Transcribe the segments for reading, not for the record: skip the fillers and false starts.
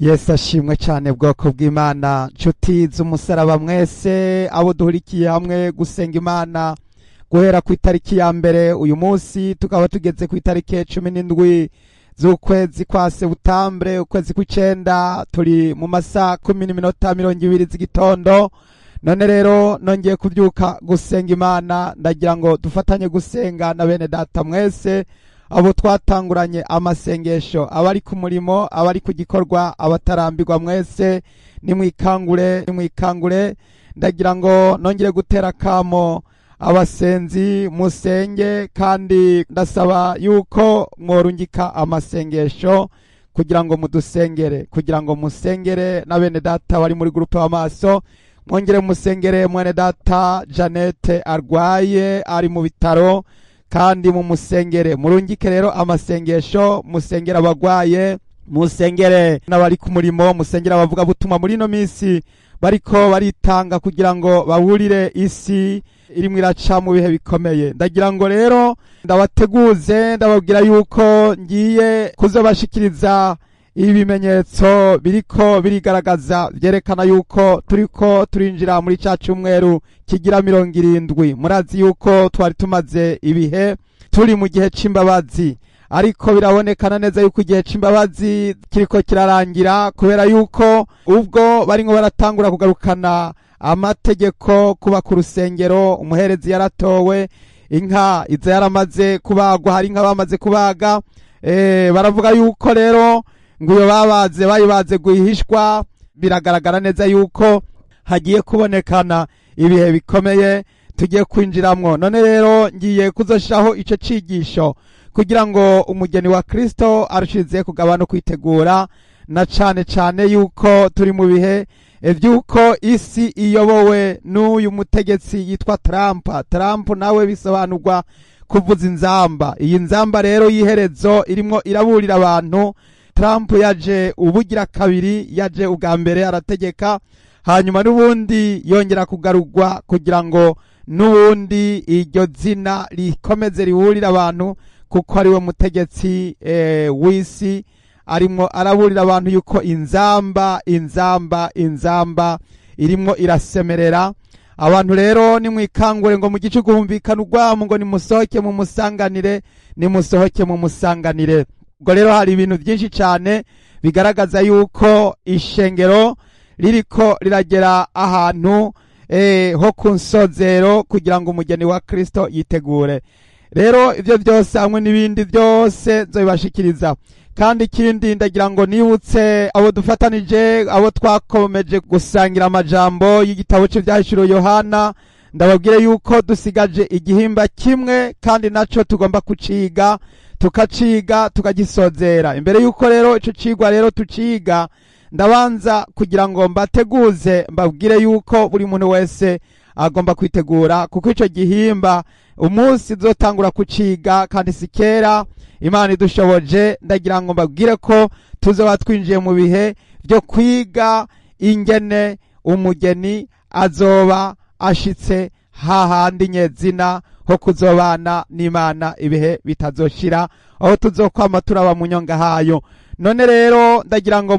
Yesu ashimwe cyane bwoko bw'Imana, nshuti z'umusaraba mwese abo duhurikiye hamwe gusenga Imana guhera ku itariki ya mbere uyu munsi tukaba tugeze ku itariki 17 z'ukwezi kwa Sebutambre ukwezi kw'icenda, turi mu masaha 10:20 z'igitondo. None rero nongeye kubyuka gusenga Imana, ndagira ngo dufatanye gusenga na bene data mwese abo twatanguranye amasengesho, abari ku murimo, abari ku gikorwa, abatarambirwa mwese nimwikangure. Ndagira ngo nongere gutera kamo abasenzi musenge, kandi ndasaba yuko mworungika amasengesho kugira ngo mudusengere, kugira ngo musengere na bene data bari muri groupe w'amaso. Mwongere musengere mwene data Janete arwaye ari mu bitaro, kandi mu musengere murungike rero amasengesho, musengera abagwaye, musengere n'abari ku murimo, musengera abavuga butumwa muri no minsi bariko baritanga kugira ngo bawurire isi irimwe iraca mu bihe bikomeye. Ndagira ngo rero ndabateguze, ndababwira yuko ngiye kuzobashikiriza ibimenyetso biriko birigaragaza vyerekana yuko turiko turinjira muri ca cyumweru kigira 70. Murazi yuko twari tumaze ibihe turi mu gihe c'imbabazi, ariko birabonekana neza yuko igihe c'imbabazi kiriko kirarangira, kubera yuko ubwo baringo baratangura kugarukana amategeko kuba ku rusengero, umuherezi yaratowe, inka iza yaramaze kubagwa, hari inka bamaze kubaga. Baravuga yuko rero nguyo bayibaze guhishwa. Biragaragara neza yuko hagiye kubonekana ibihe bikomeye tugiye kwinjiramwo. None rero ngiye kuzoshiraho ico cigisho kugira ngo umugeni wa Kristo arushize kugabana kwitegura, na cane cane yuko turi mu bihe vyuko isi iyobowe n'uyu mutegetsi yitwa Trump nawe bisobanurwa kuvuza inzamba. Iyi nzamba rero yiherezo irimwo iraburira abantu. Trump yaje ubugira kabiri, yaje ubwa mbere arategeka, hanyuma n'ubundi yongera kugarurwa kugira ngo n'ubundi iryo zina rikomeze riburira abantu, kuko ari we mutegetsi w'isi arimwo araburira abantu yuko inzamba irimwo irasemerera. Abantu rero nimwikangure ngo mu gice guhumvikana urwamo, ngo nimusohoke mu musanganire. Ubwo rero hari ibintu byinshi cyane bigaragaza yuko ishengero ririko riragera ahantu ho ku nsozero kugira ngo umugeni wa Kristo yitegure. Rero ivyo byose hamwe n'ibindi byose nzobibashikiriza. Kandi ikindi ndagira ngo nibutse abo dufatanije, abo twakomeje gusangira amajambo y'igitabo cy'ivyahishuro Yohana, ndababwire yuko dusigaje igihimba kimwe, kandi naco tugomba kuciga, tukagisozera. Imbere yuko rero ico cigwa rero tuciga, ndabanza kugira ngo mbateguze, mbabwire yuko buri muntu wese agomba kwitegura, kuko ico gihimba umunsi zotangura kuciga kandi sikera Imana idushoboje. Ndagira ngo mbabwire ko tuzoba twinjiye mu bihe byo kwiga ingene umugeni azoba ashitse hahandi nyezina ho kuzobana n'Imana ibihe bitazoshira, aho tuzokwama turaba mu nyonga hayo. None rero ndagira ngo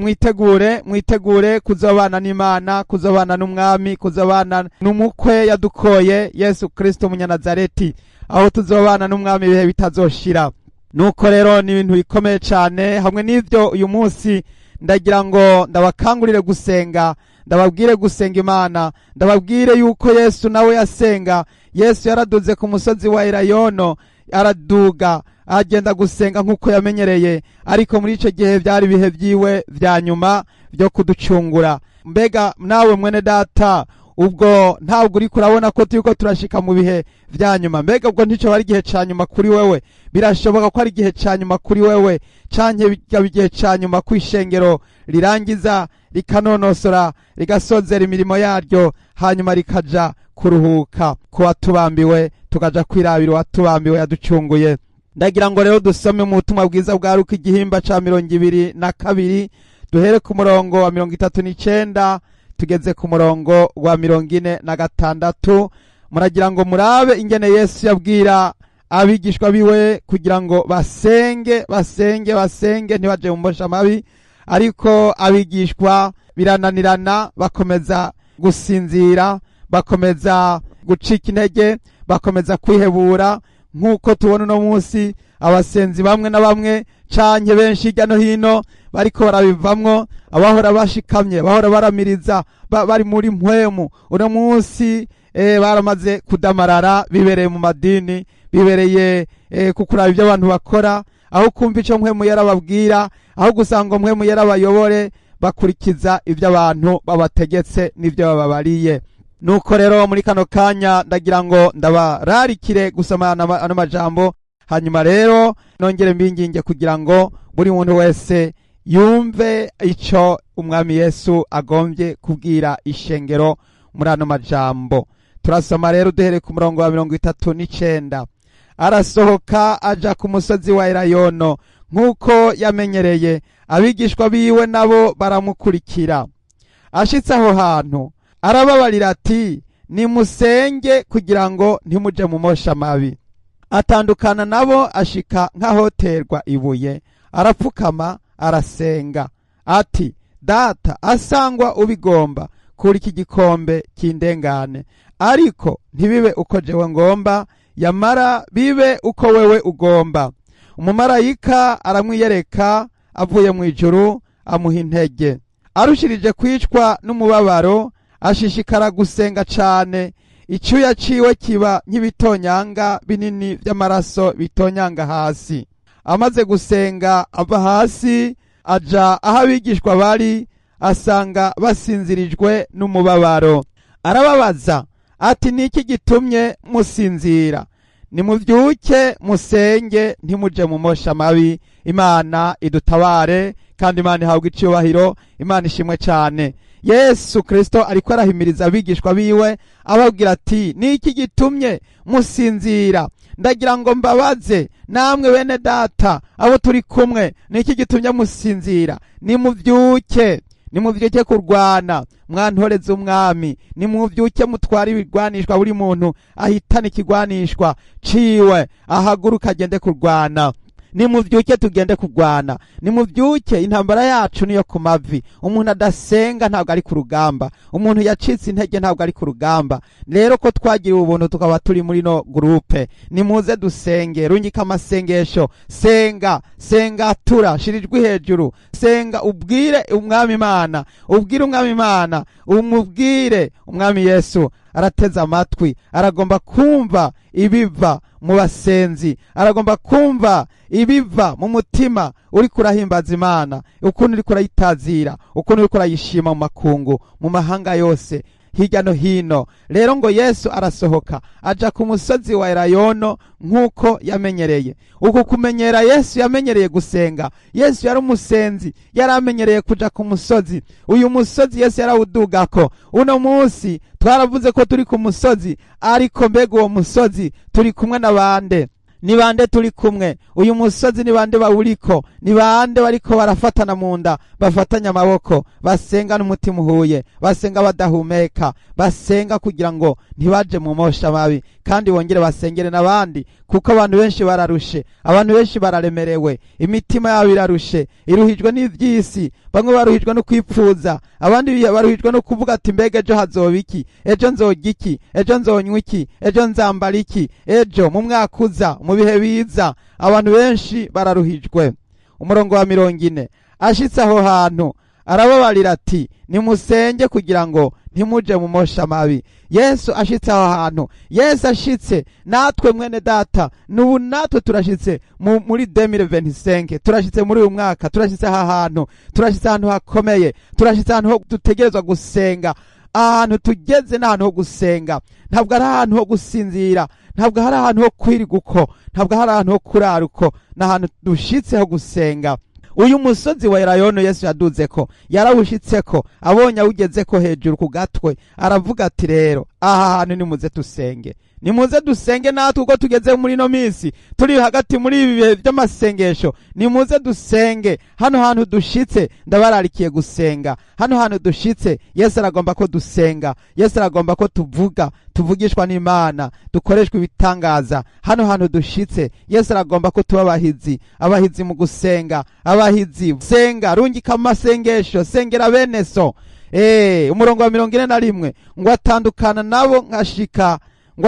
mwitegure kuzobana n'Imana, kuzobana n'umwami, kuzobana n'umukwe yadukoye Yesu Kristo Umunyanazareti, aho tuzobana n'umwami ibihe bitazoshira. Nuko rero ni ibintu bikomeye cyane. Hamwe n'ivyo uyu munsi ndagira ngo ndabakangurire gusenga, ndababwire gusenga Imana, ndababwire yuko Yesu nawe yasenga. Yesu yaraduze ku musozi wa Elayono, araduga agenda gusenga nk'uko yamenyereye, ariko muri ico gihe byari bihe vyiwe vya nyuma byo kuducungura. Mbega nawe mwene data, ubwo ntabwo uri kurabona ko turiko turashika mu bihe vya nyuma? Mbega ubwo ntico bari igihe ca nyuma kuri wewe? Birashoboka ko ari igihe ca nyuma kuri wewe, canke bikaba igihe ca nyuma kw'ishengero rirangiza rikanonosora rigasozera imirimo yaryo, hanyuma rikaja kuruhuka ku watubambiwe, tukaja kwirabira uwatubambiwe yaducunguye. Ndagira ngo rero dusome mu butumwa bwiza bwa Luka igihimba ca 22, duhere ku murongo wa 39 tugeze ku murongo wa 46. Muragira ngo murabe ingene Yesu yabwira abigishwa biwe kugira ngo basenge ntibaje mu mbosha mabi, ariko abigishwa birananirana, bakomeza gusinzira, bakomeza gucika intege, bakomeza kwihebura, nk'uko tubona uno munsi abasenzi bamwe na bamwe canke benshi hirya no hino bariko barabivamwo, abahora bashikamye, bahora baramiriza, bari muri mpwemu, uno munsi baramaze kudamarara, bibereye mu madini, bibereye kukuraba ibyo abantu bakora, aho kumva ico mpwemu yarababwira, aho gusanga mpwemu yarabayobore, bakurikiza ibyo abantu babategetse n'ibyo bababariye. Nuko rero muri kano kanya ndagira ngo ndabararikire gusoma ano majambo, hanyuma rero nongere mbinginge kugira ngo buri muntu wese yumve ico umwami Yesu agombye kubwira ishengero muri ano majambo. Turasoma rero duhere ku murongo wa 39. Arasohoka aja ku musozi wa Elayono nk'uko yamenyereye, abigishwa biwe nabo baramukurikira. Ashitse aho hantu arababarira ati, nimusenge kugira ngo ntimuje mu mosha mabi. Atandukana nabo ashika nk'ahoterwa ibuye, arapfukama arasenga ati, Data, asangwa ubigomba, kuri iki gikombe kindengane, ariko ntibibe uko jewe ngomba, yamara bibe uko wewe ugomba. Umumarayika aramwiyereka avuye mu ijuru, amuha intege. Arushirije kwicwa n'umubabaro, ashishikara gusenga cane, icyuya ciwe kiba nk'ibitonyanga binini vy'amaraso bitonyanga hasi. Amaze gusenga ava hasi, aja aho abigishwa bari, asanga basinzirijwe n'umubabaro. Arababaza ati, niki gitumye musinzira? Nimuvyuke musenge, ntimuje mu mosha mabi. Imana idutabare kandi Imana ihabwe icubahiro, Imana ishimwe cane. Yesu Kristo ariko arahimiriza abigishwa biwe ababwira ati, niki gitumye musinzira? Ndagira ngo mbabaze namwe bene data, abo turi kumwe, niki gitumye musinzira? Nimuvyuke, nimuvyuke kurwana, mwantoreze umwami. Nimuvyuke mutware ibigwanishwa, buri muntu ahitana ikigwanishwa ciwe, ahaguruka agende kurwana. Nimuvyuke tugende kurwana, nimuvyuke, intambara yacu niyo ku mavi. Umuntu adasenga ntabwo ari ku rugamba, umuntu yacitse intege ntabwo ari ku rugamba. Rero ko twagiriwe ubuntu tukaba turi muri no groupe, nimuze dusenge, rungika amasengesho, senga tura, shirijwe hejuru, senga, ubwire umwami Imana, ubwire umwami Imana, umubwire umwami Yesu arateze amatwi, aragomba kumva ibiva mu basenzi, aragomba kumva ibiva mu mutima uri kurahimbaza Imana, ukuntu uri kurayitazira, ukuntu uri kurayishima mu makungu, mu mahanga yose hirya no hino. Rero ngo Yesu arasohoka aja ku musozi wa Elayono nk'uko yamenyereye. Uku kumenyera Yesu yamenyereye gusenga. Yesu yari umusenzi, yari amenyereye kuja ku musozi. Uyu musozi Yesu yarawudugako. Uno munsi twaravuze ko turi ku musozi, ariko mbega uwo musozi turi kumwe na bande? Ni bande turi kumwe? Uyu musozi ni bande bawuriko? Ni bande bariko barafatana mu nda, bafatanya amaboko, basenga n'umutima uhuye, basenga badahumeka, basenga kugira ngo ntibaje mu mosha mabi, kandi bongere basengere n'abandi, kuko abantu benshi bararushe, abantu benshi bararemerewe, imitima yabo irarushe, iruhijwe n'ivyisi. Bamwe baruhijwe no kwipfuza, abandi baruhijwe no kuvuga ati, mbega ejo hazoba iki? Ejo nzorya iki? Ejo nzonywa iki? Ejo nzambara iki? Ejo mu mwaka uza, mu bihe biza. Abantu benshi bararuhijwe. Umurongo wa 40. Ashitse aho hantu arababarira ati, nimusenge kugira ngo ntimuje mu mosha mabi. Yesu ashitse aho hantu, Yesu ashitse, natwe mwene data, n'ubu natwe turashitse muri 2025, turashitse muri uyu mwaka, turashitse aha hantu, turashitse ahantu hakomeye, turashitse ahantu ho dutegerezwa gusenga. Ahantu tugeze n'ahantu ho gusenga, ntabwo ari ahantu ho gusinzira, ntabwo hari ahantu ho kwiriga uko, ntabwo hari ahantu ho kurara uko, n'ahantu dushitse ho gusenga. Uyu musozi wa Elayono Yesu yaduzeko, yarawushitseko, abonye awugezeko hejuru ku gatwe, aravuga ati, rero aha hantu nimuze tusenge, nimuze dusenge natwe uko tugeze muri no misi turi hagati muri ibi bihe by'amasengesho. Nimuze dusenge. Hano hantu dushitse ndabararikiye gusenga. Hano hantu dushitse Yesu aragomba ko dusenga. Yesu aragomba ko tuvugishwa n'Imana, dukoreshwa ibitangaza. Hano hantu dushitse Yesu aragomba ko tuba abahizi mu gusenga, abahizi senga, rungika amasengesho, sengera bene so. Umurongo wa 41 ngo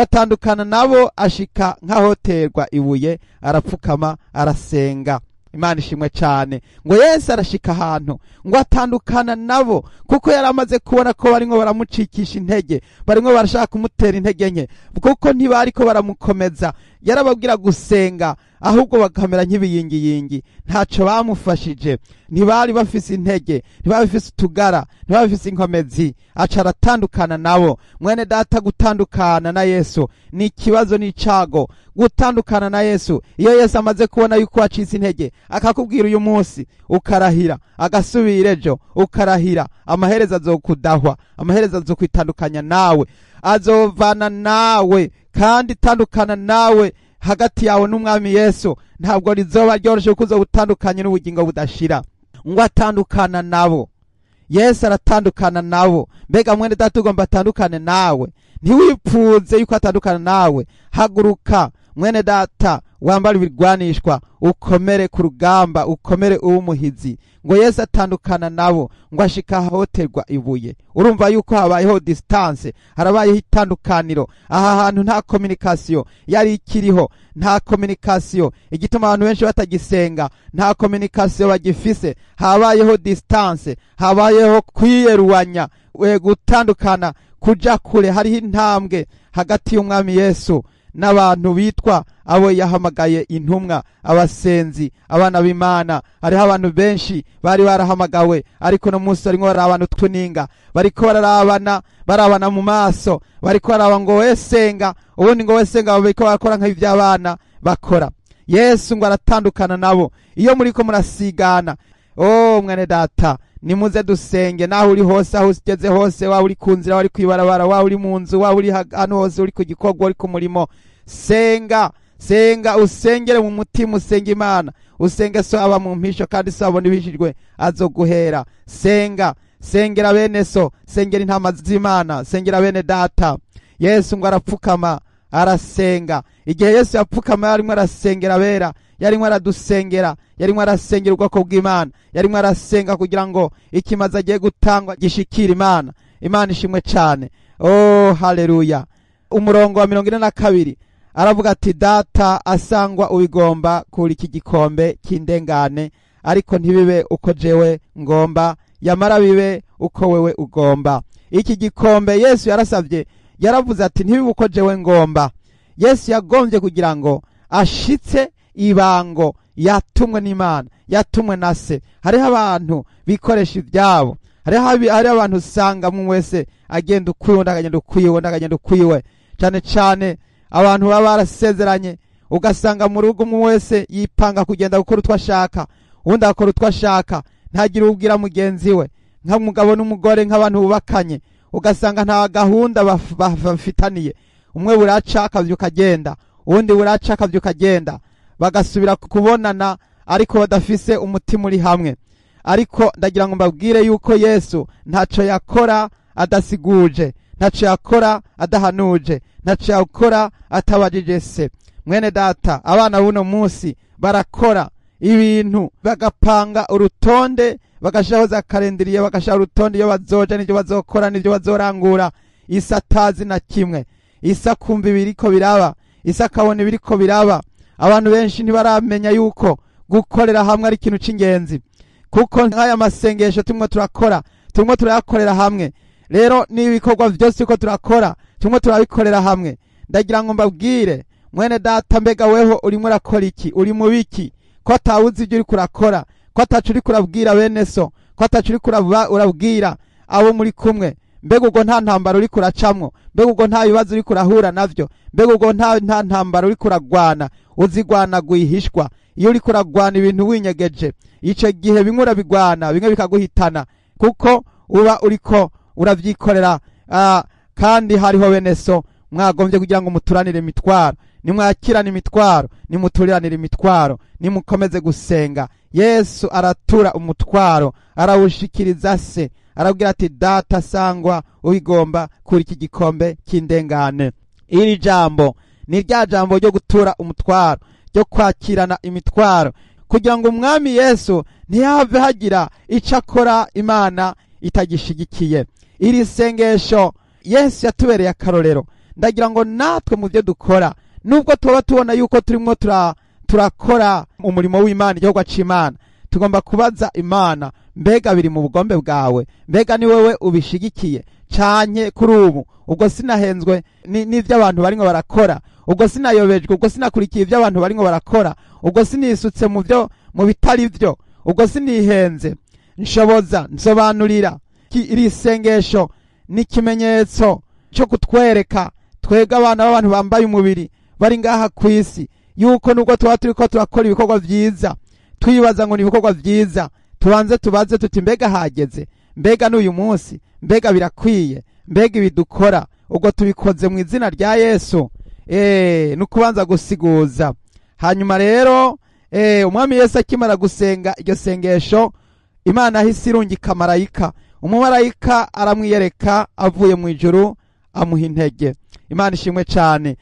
atandukana nabo ashika nk'ahoterwa ibuye, arapfukama arasenga. Imana ishimwe cyane. Ngo Yesu arashika ahantu ngo atandukana nabo, kuko yari amaze kubona ko barimwo baramucikisha intege, barimwo barashaka kumutera intege nke, kuko ntibari ko baramukomeza. Yarababwira gusenga, ahubwo bakamera nk'ibiyingiyingi, ntaco bamufashije. Ntibari bafise intege, ntibari bafise utugara, ntibari bafise inkomezi. Aca aratandukana nabo. Mwene data, gutandukana na Yesu ni ikibazo n'icago. Gutandukana na Yesu, iyo Yesu amaze kubona yuko wacitse intege, akakubwira uyu munsi ukarahira, agasubira ejo ukarahira, amaherezo azokudahwa, amaherezo azokwitandukanya nawe, azovana nawe. Kandi tandukana nawe hagati yawe n'umwami Yesu ntabwo rizoba ryoroshe kuzo gutandukanye n'ubugingo budashira. Ngo atandukana nabo. Yesu aratandukana nabo. Mbega mwene data, ugomba atandukane nawe. Ntiwipfuze yuko atandukana nawe. Haguruka mwene data, wambara ibirwanishwa, ukomere ku rugamba, ukomere uw'umuhizi. Ngo Yesu atandukana nabo, ngo ashika ahoterwa ibuye. Urumva yuko habayeho distance, harabayeho itandukaniro. Aha hantu nta communication yari ikiriho, nta communication. Igituma abantu benshi batagisenga, nta communication bagifise. Habayeho distance, habayeho kwiyeruwanya, gutandukana, kuja kure. Hariho intambwe hagati y'umwami Yesu n'abantu bitwa abo yahamagaye intumwa, abasenzi, abana b'Imana. Hariho abantu benshi bari barahamagawe, ariko no munsi arimo barabana tuninga, bariko barabana mu maso, bariko baraba ngo wesenga, ubundi ngo wesenga, bariko barakora nk'ivy'abana bakora. Yesu ngo aratandukana nabo. Iyo muriko murasigana, mwene data, nimuze dusenge. Naho uri hose, aho ugeze hose, wa uri kunzira, wa uri kwibarabara, wa uri mu nzu, wa uri hano hose, uri ku gikorwa, uri ku murimo, senga, usengere mu mutima, usenga Imana, usenge so aba mu mpisho, kandi so abona ibishijwe azoguhera. Sengera bene so, sengera intama z'Imana, sengera bene data. Yesu ngo arapfukama arasenga. Igihe Yesu yapfukama yarimo arasengera abera, yarimo aradusengera, yarimo arasengera ubwoko bw'Imana, yarimo arasenga kugira ngo ikimaze agiye gutangwa gishikira Imana. Imana ishimwe cyane. Haleluya. Umurongo wa 42 aravuga ati, data asangwa ubigomba kuri iki gikombe cy'indengane, ariko ntibibe uko jewe ngomba, yamara bibe uko wewe ugomba. Iki gikombe Yesu yarasavye, yaravuze ati ntibibe uko jewe ngomba. Yesu yagombye kugira ngo ashitse ibango yatumwe n'Imana, yatumwe na Se. Hariho abantu bikoresha ibyabo, hariho abantu usanga mu wese agenda ukwiwe, cyane cyane abantu baba barasezeranye, ugasanga mu rugo mu wese yipanga kugenda gukora utwo ashaka, ubundi akora utwo ashaka, ntagire ubwira mugenzi we. Nk'umugabo n'umugore, nk'abantu bubakanye, ugasanga nta gahunda bafitaniye. Umwe buraca akavyuka agenda, uwundi buraca akavyuka agenda, bagasubira kubonana ariko badafise umutima uri hamwe. Ariko ndagira ngo mbabwire yuko Yesu ntaco yakora adasiguje, ntaco yakora adahanuje, ntaco yakora atabajije Se. Mwene data, abana buno munsi barakora ibintu, bagapanga urutonde, bagashaho za kalendriye, bagashaho urutonde iyo bazoja n'ibyo bazokora n'ibyo bazorangura. Isa atazi na kimwe, isa kumva ibiriko biraba, isa kabona ibiriko biraba. Abantu benshi ntibaramenya yuko gukorera hamwe ari ikintu c'ingenzi, kuko nk'aya masengesho tumwe turayakorera hamwe. Rero n'ibikorwa byose uko turakora tumwe turabikorera hamwe. Ndagira ngo mbabwire mwene data, mbega weho urimo urakora iki? Uri mu biki? Ko atawuzi ibyo uri kurakora, ko atacu uri kurabwira bene so, ko atacu uri urabwira abo muri kumwe. Mbega ubwo nta ntambara uri kuracamwo? Mbega ubwo nta bibazo uri kurahura navyo? Mbega ubwo nta ntambara uri kuragwana? Uzigwana guhishwa. Iyo uri kuragwana ibintu winyegeje, ico gihe bimwe urabigwana, bimwe bikaguhitana, kuko uba uriko uravyikorera. Kandi hariho bene so mwagombye kugira ngo muturanire imitwaro, nimwakirane imitwaro, nimuturiranire imitwaro, nimukomeze gusenga. Yesu aratura umutwaro, arawushikiriza se, arabwira ati data sangwa ubigomba kuri iki gikombe cy'indengane. Iri jambo ni rya jambo ryo gutura umutwaro, ryo kwakirana imitwaro, kugira ngo umwami Yesu ntihave hagira icyo akora Imana itagishigikiye. Iri sengesho Yesu yatubereye akarorero. Ndagira ngo natwe mu byo dukora, nubwo tuba tubona yuko turimo turakora umurimo w'Imana, igikorwa cy'Imana, tugomba kubaza Imana, mbega biri mu bugombe bwawe? Mbega ni wewe ubishigikiye canke kuri ubu ubwo sinahenzwe n'ivyo abantu barimo barakora, ubwo sinayobejwe, ubwo sinakurikiye ivyo abantu barimo barakora, ubwo sinisutse mu bitari byo, ubwo sinihenze? Nshoboza nsobanurira iri sengesho ni ikimenyetso cyo kutwereka twega abana b'abantu bambaye umubiri bari ngaha ku isi yuko nubwo tuba turiko turakora ibikorwa vyiza, twibaza ngo ni ibikorwa vyiza, tubanze tubaze tuti mbega hageze, mbega n'uyu munsi, mbega birakwiye, mbega ibidukora ubwo tubikoze mu izina rya Yesu. Nukubanza gusiguza. Hanyuma rero umwami Yesu akimara gusenga iryo sengesho, Imana ahise irungika marayika. Umumarayika aramwiyereka avuye mu ijuru, amuha intege. Imana ishimwe cyane.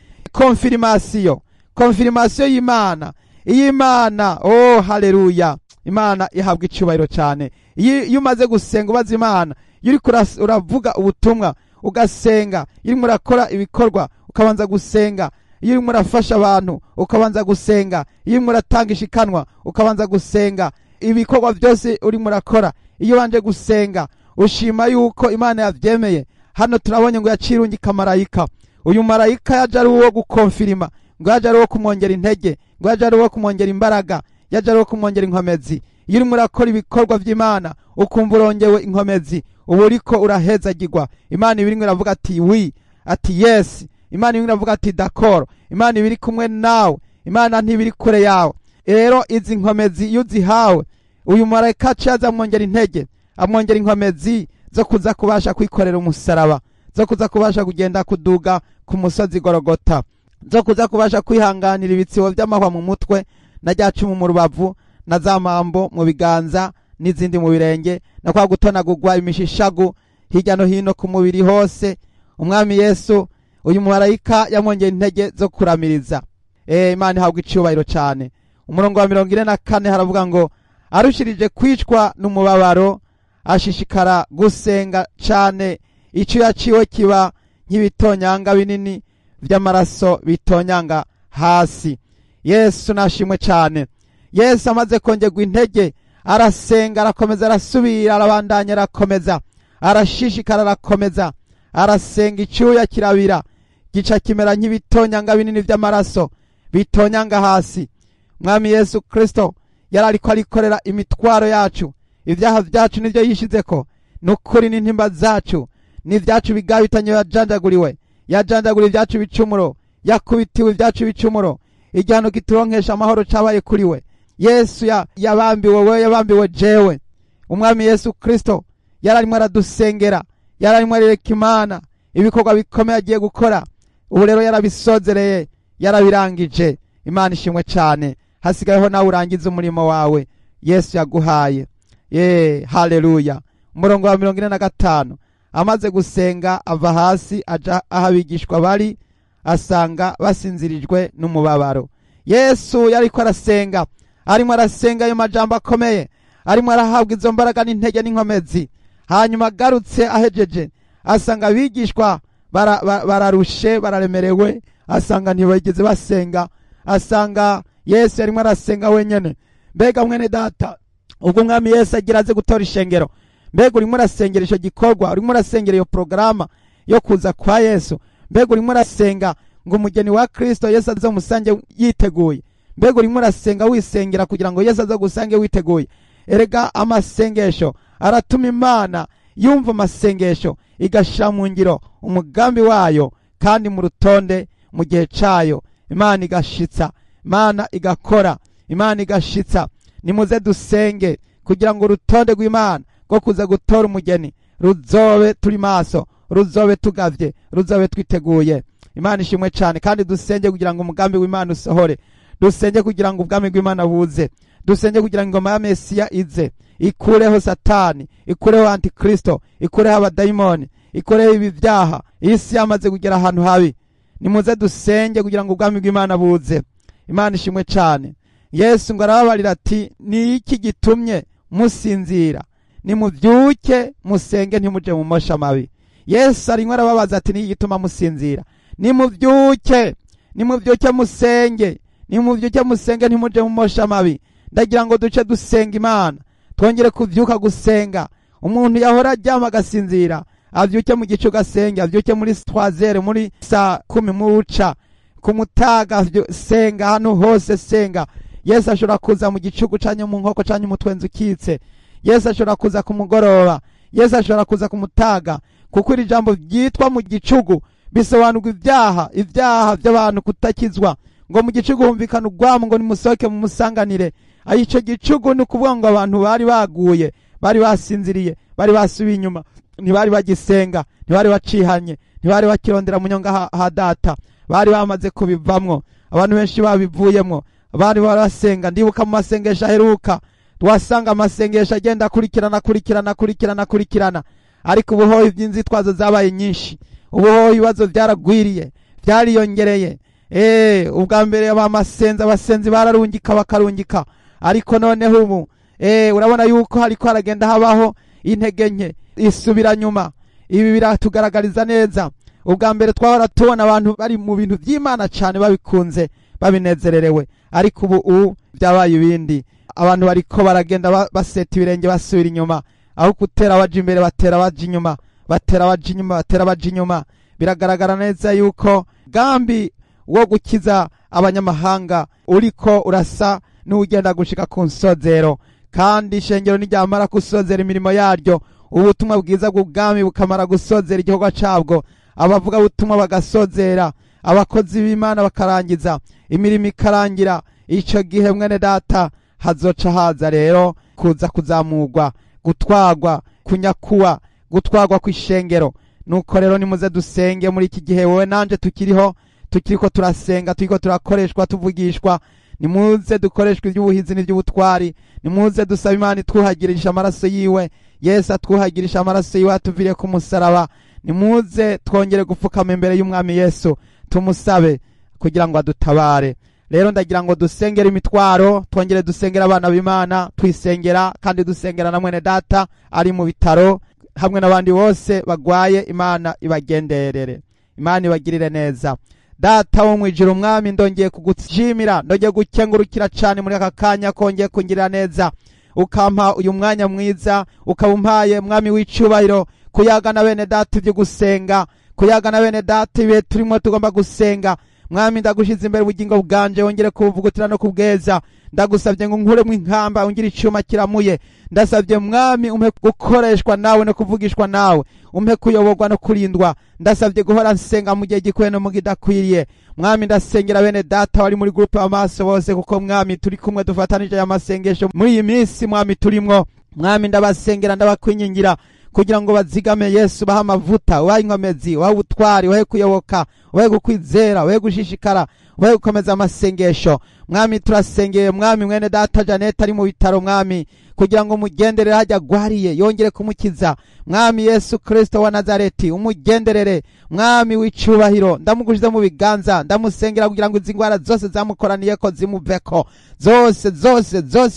Konfirmasiyo y'Imana. Imana, haleluya, Imana ihabwa icyubahiro cyane. Iyo umaze gusenga ubaza Imana, iyo uriko uravuga ubutumwa ugasenga, iyo urimo urakora ibikorwa ukabanza gusenga, iyo urimo urafasha abantu ukabanza gusenga, iyo urimo uratanga ishikanwa ukabanza gusenga, ibikorwa byose urimo urakora iyo banje gusenga, ushima yuko Imana yavyemeye. Hano turabonye ngo yacirungika marayika. Uyu marayika yaje ari uwo gukonfirima, ngo yaje ari uwo kumwongera intege, ngo yaje ari uwo kumwongera imbaraga, yaje ari uwo kumwongera inkomezi. Iyo urimo urakora ibikorwa by'Imana ukumva urongewe inkomezi, ubu uriko urahezagirwa. Imana ibirimo iravuga ati wi, ati yes. Imana ibirimo iravuga ati d'accord. Imana ibiri kumwe nawe, Imana ntibiri kure yawe. Rero izi nkomezi iyo uzihawe, uyu marayika acaza amwongera intege, amwongera inkomezi zo kuza kubasha kwikorera umusaraba, zo kuza kubasha kugenda kuduga ku musozi Gologota, zo kuza kubasha kwihanganira ibitsibo by'amahwa mu mutwe, na rya cumu mu rubavu, na za mambo mu biganza n'izindi mu birenge, na kwa gutonagurwa imishishagu hirya no hino ku mubiri hose. Umwami Yesu uyu marayika yamwongera intege zo kuramiriza. Imana ihabwa icyubahiro cyane. Umurongo wa 44 haravuga ngo arushirije kwicwa n'umubabaro ashishikara gusenga cyane, icyo yaciwe kiba nk'ibitonyanga binini by'amaraso bitonyanga hasi. Yesu nashimwe cyane. Yesu amaze kongerwa intege arasenga, arakomeza, arasubira, arabandanya, arakomeza, arashishikara, arakomeza, arasenga, icyuya kirabira gica kimera nk'ibitonyanga binini by'amaraso bitonyanga hasi. Mwami Yesu Kristo yarariko arikorera imitwaro yacu, ibyaha byacu nivyo yishizeko, nukuri n'intimba zacu n'ivyacu bigabitanye yajanjaguriwe ibyacu bicumuro, yakubitiwe ibyacu bicumuro, igihano kituronkesha amahoro cabaye kuri we. Yesu yabambiwe jewe. Umwami Yesu Kristo yararimo aradusengera, yararimo arereka Imana ibikorwa bikomeye agiye gukora. Ubu rero yarabisozereye, yarabirangije. Imana ishimwe cyane. Hasigayeho nawe urangiza umurimo wawe Yesu yaguhaye. Haleluya. Umurongo wa 45, amaze gusenga ava hasi aja ahabigishwa bari, asanga basinzirijwe n'umubabaro. Yesu yariko arasenga, arimo arasenga ayo majambo akomeye, arimo arahabwa izo mbaraga n'intege n'inkomezi. Hanyuma agarutse ahejeje, asanga abigishwa bararushe, bararemerewe, asanga ntibigeze basenga, asanga Yesu arimo arasenga wenyene. Mbega mwene data, ubwo Mwami Yesu agira aze gutora ishengero, mbega urimo urasengera icyo gikorwa, urimo urasengera iyo programa yo kuza kwa Yesu, mbega urimo urasenga ngo umugeni wa Kristo Yesu aze musange yiteguye, mbega urimo urasenga wisengera kugira ngo Yesu aze gusange witeguye. Erega amasengesho aratuma Imana yumva amasengesho, igashira mu ngiro umugambi wayo, kandi mu rutonde mu gihe cayo Imana igashitsa, Imana igakora, Imana igashitsa. Nimuze dusenge kugira ngo urutonde rw'Imana rwo kuza gutora umugeni ruzobe turi maso, ruzobe tugavye, ruzobe twiteguye. Imana ishimwe cyane. Kandi dusenge kugira ngo umugambi w'Imana usohore, dusenge kugira ngo ubwami bw'Imana buze, dusenge kugira ngo ingoma ya Mesiya ize, ikureho Satani, ikureho Antikristo, ikureho abadayimoni, ikureho ibi byaha. Isi yamaze kugera ahantu habi. Nimuze dusenge kugira ngo ubwami bw'Imana buze. Imana ishimwe cyane. Yesu ngo arababarira ati, ni iki gitumye musinzira? Nimubyuke musenge, ntimuje mu mosha mabi. Yesu arimo arababaza ati, ni iki gituma musinzira? Nimubyuke, nimubyuke musenge, nimubyuke musenge, ntimuje mu mosha mabi. Ndagira ngo duce dusenga Imana, twongere kuvyuka gusenga. Umuntu yahora aryama agasinzira, avyuke mu gicu gasenge, avyuke muri 3h, muri saa 10 muca, ku mutaga senga, hano hose senga. Yesu ashobora kuza mu gicugu canye, mu nkoko canye, umutwenzi ukitse. Yesu ashobora kuza ku mugoroba, Yesu ashobora kuza ku mutaga, kuko iri jambo ryitwa mu gicugu bisobanurwa ibyaha by'abantu kutakizwa. Ngo mu gicugu humvikana urwamo, ngo nimusohoke mu musanganire. Ico gicugu ni ukuvuga ngo abantu bari baguye, bari basinziriye, bari basubiye inyuma, ntibari bagisenga, ntibari bacihanye, ntibari bakirondera mu nyonga ha data, bari bamaze kubivamwo. Abantu benshi babivuyemwo, bari barasenga. Ndibuka mu masengesho aheruka twasanga amasengesho agenda akurikirana, ariko ubuhoho iby'inzitwazo zabaye nyinshi, ubuhoho ibibazo byaragwiriye, byariyongereye. Ubwa mbere abasenzi bararungika bakarungika, ariko noneho ubu urabona yuko hariko haragenda habaho intege nke, isubira nyuma. Ibi biratugaragariza neza. Ubwa mbere twahora tubona abantu bari mu bintu by'Imana cyane, babikunze, babinezererewe, ariko ubu byabaye ibindi. Abantu bariko baragenda baseta ibirenge basubira inyuma, aho gutera baje imbere batera baje inyuma, batera baje inyuma. Biragaragara neza yuko gambi wo gukiza abanyamahanga uriko urasa n'ugenda gushika ku nsozero, kandi ishengero n'iryamara kusozera imirimo yaryo, ubutumwa bwiza bw'ubwami bukamara gusozera igikorwa cabwo, abavuga ubutumwa bagasozera, abakozi b'Imana bakarangiza, imirimo ikarangira. Ico gihe mwene data hazoca haza rero kuza kuzamurwa, gutwagwa, kunyakuwa, gutwagwa kw'ishengero. Nuko rero nimuze dusenge muri iki gihe, wowe nanje tukiriko turasenga, turiko turakoreshwa, tuvugishwa. Nimuze dukoreshwa iby'ubuhizi n'iby'ubutwari, nimuze dusaba Imana itwuhagirisha amaraso yiwe. Yesu atwuhagirisha amaraso yiwe atuviriye ku musaraba. Nimuze twongere gupfukama imbere y'umwami Yesu, tumusabe kugira ngo adutabare. Rero ndagira ngo dusengera imitwaro, twongere dusengera abana b'Imana, twisengera kandi dusengera na mwene data ari mu bitaro, hamwe n'abandi bose bagwaye. Imana ibagenderere, Imana ibagirire neza. Data wo mwijuru, umwami, ndongeye kugushimira, ndongeye gukengurukira cyane muri aka kanya kongeye kungirira neza, ukampa uyu mwanya mwiza, ukabumpaye mwami w'icubahiro, kuyagana bene data ibyo gusenga, kuyagana bene data ibe turimo tugomba gusenga. Mwami, ndagushize imbere ubugingo bwanje, wongere kubuvugutira no kubweza. Ndagusabye ngo nkuremwe inkamba, ungire icuma kiramuye. Ndasabye mwami umpe gukoreshwa nawe no kuvugishwa nawe, umpe kuyoborwa no kurindwa. Ndasabye guhora nsenga mu gihe gikwiye no mu gidakwiriye. Mwami, ndasengera bene data wari muri groupe amaso bose, kuko mwami turi kumwe dufatanije ya masengesho muri iyi minsi mwami turimwo. Mwami, ndabasengera, ndabakwingingira kugira ngo bazigame Yesu, baha amavuta, ubahe inkomezi, ubahe ubutwari, ubahe kuyoboka, ubahe gukwizera, ubahe gushishikara, ubahe gukomeza amasengesho. Mwami, turasengeye mwami mwene data Janete ari mu bitaro mwami, kugira ngo umugenderere hajya agwariye yongere kumukiza. Mwami Yesu Kristo wa Nazareti, umugenderere mwami w'icubahiro. Ndamugushize mu biganza, ndamusengera kugira ngo izi ngwara zose zamukoraniye ko zimuveko, zose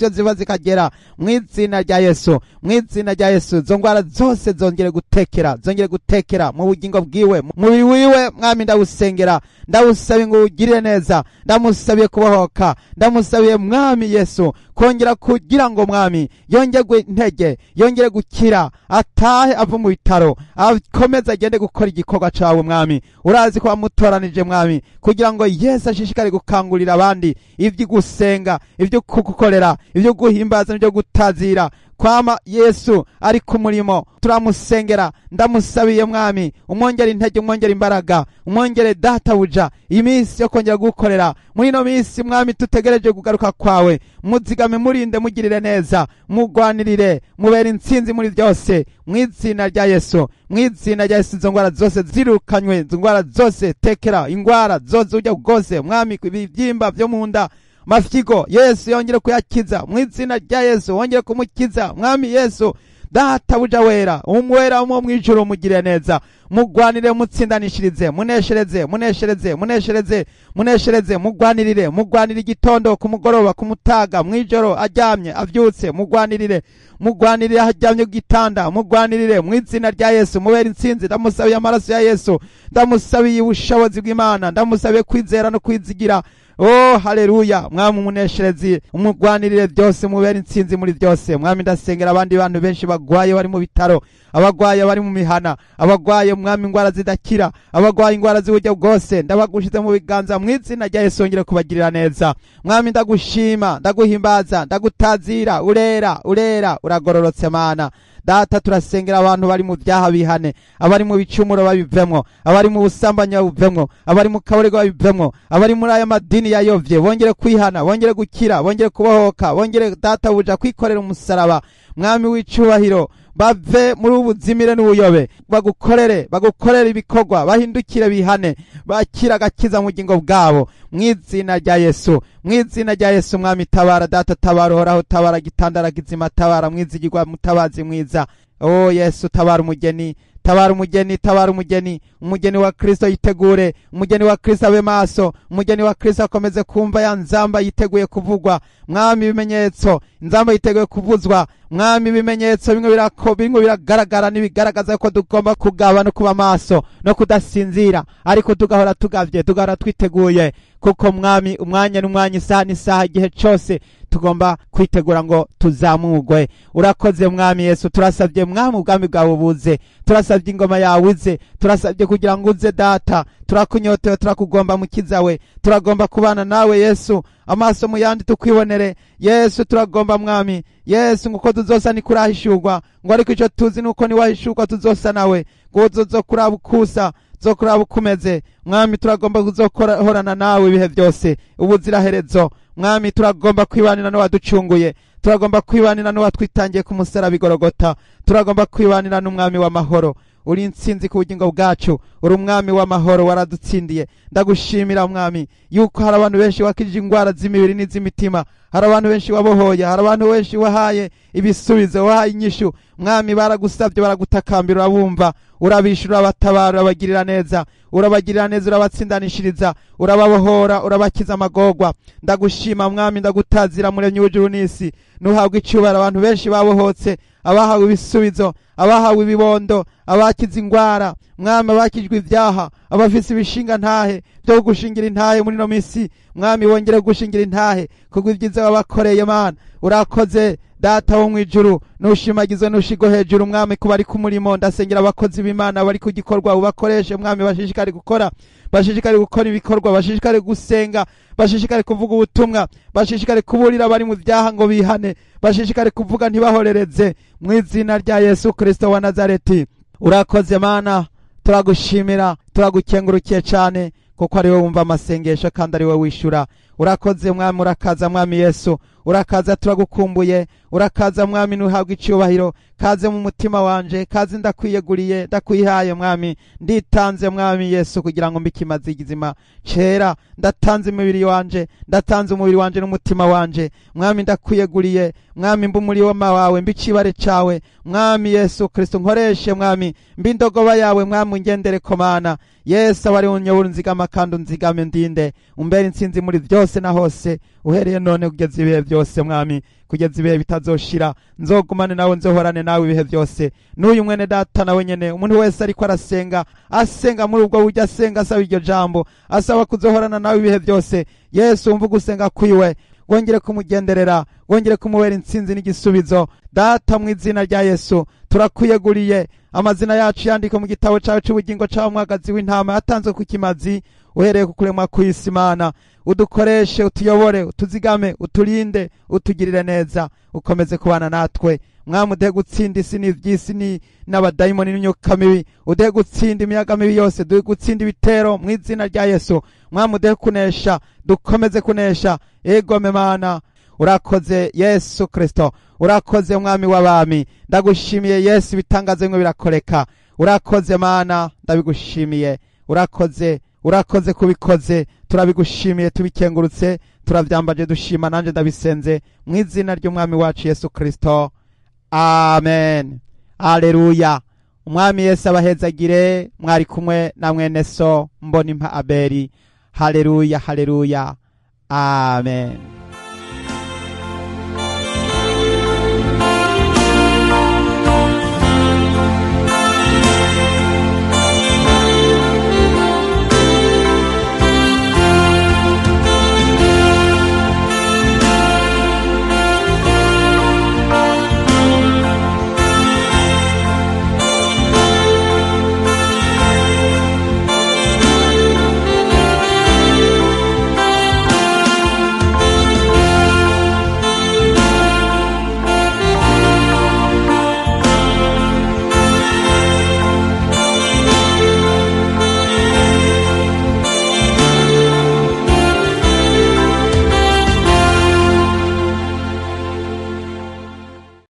iyo ziva zikagera mu izina rya Yesu, mu izina rya Yesu. Zo ngwara zose zongere gutekera mu bugingo bwiwe, mu wiwe. Mwami, ndawusengera, ndawusabiye ngo ugirire neza, ndamusabiye kubohoka, ndamusabiye mwami Yesu kongera kugira ngo mwami yongerwe intege, yongere gukira, atahe ava mu bitaro, akomeza agende gukora igikorwa cawe mwami. Urazi ko wamutoranije mwami kugira ngo Yesu ashishikare gukangurira abandi ivyo gusenga, ivyo kugukorera, ivyo guhimbaza, n'ivyo gutazira. Kwama Yesu ari ku murimo, turamusengera. Ndamusabiye mwami umwongere intege, umwongere imbaraga, umwongere databuja iminsi yo kongera gukorera muri ino minsi mwami tutegereje kugaruka kwawe. Muziga muzigame, murinde, mugirire neza, mugwanirire, mubera intsinzi muri byose mu izina rya Yesu. Mu izina rya Yesu izo ndwara zose zirukanywe, izo ndwara zose tekera, indwara zose ujya bwose mwami, ibibyimba byo mu nda, mafyigo, Yesu yongere kuyakiza mu izina rya Yesu, wongere kumukiza mwami Yesu. Data buja wera, umwera mu mwijuru, mugire neza, mugwanire, mutsindanishirize, muneshereze, muneshereze, muneshereze, muneshereze, mugwanirire, mugwanire igitondo, ku mugoroba, ku mutaga, mwijoro, aryamye avyutse, mugwanirire, mugwanirire aryamye ku gitanda, mugwanirire mu izina rya Yesu. Mubera intsinzi, ndamusabiye amaraso ya Yesu, ndamusabiye ubushobozi bw'Imana, ndamusabiye kwizera no kwizigira. Oh haleluya, mwami umunesherezi, umugwanirire byose, mubera intsinzi muri byose mwami. Ndasengera abandi bantu benshi bagwaye bari mu bitaro, abagwaye bari mu mihana, abagwaye mwami indwara zidakira, abagwaye indwara z'uburyo bwose, ndabagushize mu biganza mu izina rya Yesu, ongere kubagirira neza mwami. Ndagushima, ndaguhimbaza, ndagutazira, urera, urera, uragororotse Mana. Data turasengera abantu bari mu byaha bihane, abari mu bicumuro babivemwo, abari mu busambanyi babivemwo, abari mu kaborego babivemwo, abari muri aya madini yayovye bongere kwihana, bongere gukira, bongere kubohoka, bongere data buja kwikorera umusaraba mwami w'icubahiro, bave muri ubuzimire n'ubuyobe, bagukorere ibikorwa, bahindukire bihane, bakira agakiza mu bugingo bwabo mu izina rya Yesu. Mu izina rya Yesu mwami, tabara Data, tabara uhoraho, tabara gitandara kizima, tabara mwizigirwa, mutabazi mwiza. Oh Yesu, tabara umugeni, tabara umugeni, tabara umugeni, umugeni wa Kristo yitegure, umugeni wa Kristo abe maso, umugeni wa Kristo akomeze kumva ya nzamba yiteguye kuvugwa mwami. Ibimenyetso, inzamba yiteguye kuvuzwa mwami, ibimenyetso bimwe biragaragara n'ibigaragaza ko tugomba kugaba no kuba maso no kudasinzira, ariko tugahora tugavye, tugahora twiteguye, kuko mwami umwanya n'umwanya, isaha n'isaha, igihe cyose tugomba kwitegura ngo tuzamugwe. Urakoze mwami Yesu, turasabye mwami ubwami bwawe buze, turasabye ingoma yawe uze, turasabye kugira ngo uze Data, turakunyotewe, turakugomba mukiza we, turagomba kubana nawe Yesu, amaso mu yandi tukwibonere Yesu. Turagomba mwami Yesu nguko tuzosa ni kurahishurwa, ngo ariko ico tuzi nuko ni wahishurwa tuzosa nawe, ngo uzokuraba ukusa, zokuraba ukumeze mwami. Turagomba kuzokorana nawe ibihe byose, ubuziraherezo mwami. Turagomba kwibanira no waducunguye, turagomba kwibanira no watwitangiye ku musaraba Igorogota, turagomba kwibanira n'umwami w'amahoro. Uri intsinzi ku bugingo bwacu, uri umwami w'amahoro, waradutsindiye. Ndagushimira mwami yuko hari abantu benshi wakijije indwara z'imibiri n'iz'imitima, hari abantu benshi wabohoye, hari abantu benshi wahaye ibisubizo, wahaye inyishu mwami. Baragusabye, baragutakambira, urabumva, urabishura, urabatabara, urabagirira neza, urabagirira neza, urabatsindanishiriza, urababohora, urabakiza amagorwa. Ndagushima mwami, ndagutazira muremyi w'ijuru n'isi, nuhabwe icyubahiro. Abantu benshi babohotse, abahawe ibisubizo, abahawe ibibondo, abakiza indwara mwami, abakijwe ibyaha, abafise ibishinga ntahe byo gushingira intahe muri no misi mwami, wongere gushingira intahe kuko ibyiza wabakoreye Mana. Urakoze Data wo mwijuru, nushimagizwe nushigo hejuru mwami. Kubari ku murimo, ndasengera abakozi b'Imana bari ku gikorwa, ubakoreshe mwami, bashishikare gukora, bashishikare gukora ibikorwa, bashishikare gusenga, bashishikare kuvuga ubutumwa, bashishikare kuburira bari mu byaha ngo bihane, bashishikare kuvuga ntibahorereze mu izina rya Yesu Kristo wa Nazareti. Urakoze Mana, turagushimira, turagukengurukiye cyane, kuko ari wowe wumva amasengesho kandi ari wowe wishura. Urakoze mwami, urakaza mwami Yesu, urakaza, turagukumbuye, urakaza mwami, nuhabwe icyubahiro. Kaze mu mutima wanje, kaze ndakwiyeguriye, ndakwihaye mwami, nditanze mwami Yesu kugira ngo mbikimaze igizima cera. Ndatanze umubiri wanje, ndatanze umubiri wanje n'umutima wanje mwami, ndakwiyeguriye mwami, mbu muri wawe mbicibare cawe mwami Yesu Kristo. Nkoreshe mwami, mbindogoba yawe mwami, ungendere ko Mana Yesu, abari unyobora unzigama kandi unzigame, ndinde, umbere intsinzi muri byose na hose, uhereye none kugeza ibihe byose mwami, kugeza ibihe bitazoshira. Nzogumane nawe, nzohorane nawe ibihe byose. N'uyu mwene Data nawe nyene, umuntu wese ariko arasenga, asenga muri ubwo buryo, asenga asaba iryo jambo, asaba kuzohorana nawe ibihe byose. Yesu, umva gusenga kwiwe, wongere kumugenderera, wongere kumubera intsinzi n'igisubizo. Data, mu izina rya Yesu turakwiyeguriye, amazina yacu yandika mu gitabo cyawe cy'ubugingo cyawe, umwagazi w'intama yatanzwe ku kimazi, uhereye ku kuremwa kw'isi Mana. Udukoreshe, utuyobore, utuzigame, uturinde, utugirire neza, ukomeze kubana natwe mwami. Udehe gutsinda isi n'ivy'isi n'abadayimoni n'imyuka mibi, udehe gutsinda imiyaga mibi yose, udehe gutsinda ibitero mu izina rya Yesu mwami. Udehe kunesha, dukomeze kunesha, egome Mana. urakoze Yesu Kristo, urakoze mwami w'abami, ndagushimiye Yesu bitangaze ngo birakoreka, urakoze Mana, ndabigushimiye, urakoze kubikoze, turabigushimiye tubikengurutse, turavyambaje dushima, nanje ndabisenze mu izina ry'umwami wacu Yesu Kristo, amen. Haleluya. Umwami Yesu abahezagire, mwari kumwe na mwene so Mbonimpa Abeli. Haleluya, haleluya, amen.